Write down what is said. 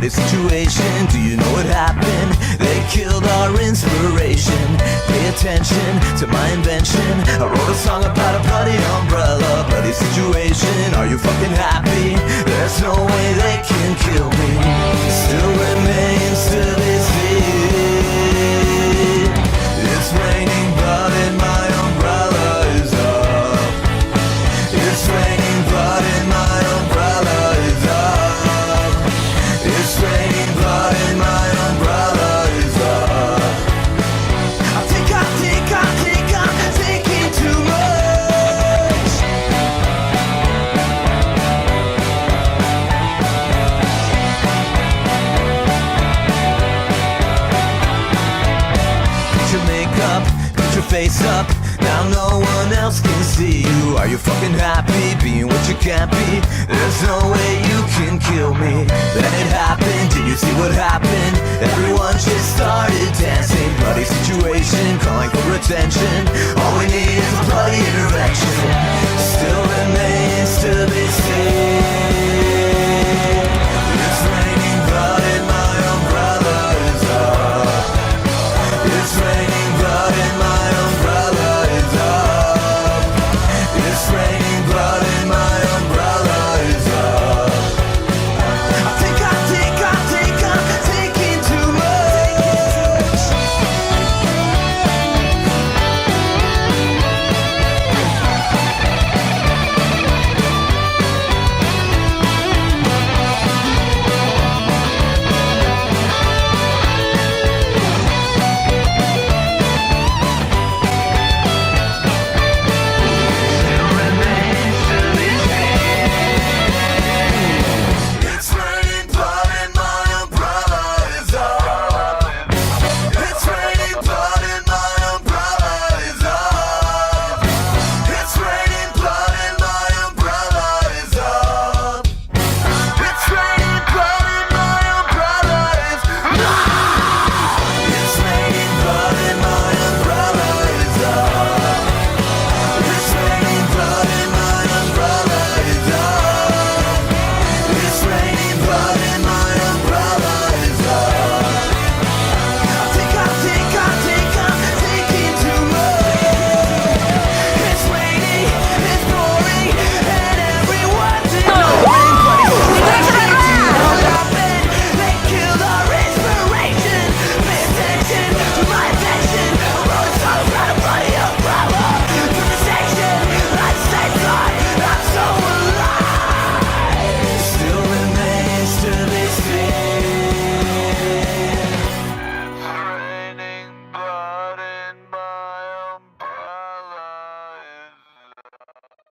bloody situation. Do you know what happened? They killed our inspiration. Pay attention to my invention. I wrote a song about a bloody umbrella. Bloody situation, are you fucking happy? There's no way they can kill me. Still remains to be seen. It's raining blood and my umbrella is up. It's raining blood and my umbrella is up. It's raining blood and my umbrella is up. I think I'm thinking too much. Put your makeup, put your face up. Now no one else can see you. Are you fucking happy being what you can't be? There's no way you can kill me. Then it happened, did you see what happened? Everyone just started dancing. Bloody situation, calling for attention. All we need is a bloody intervention. Still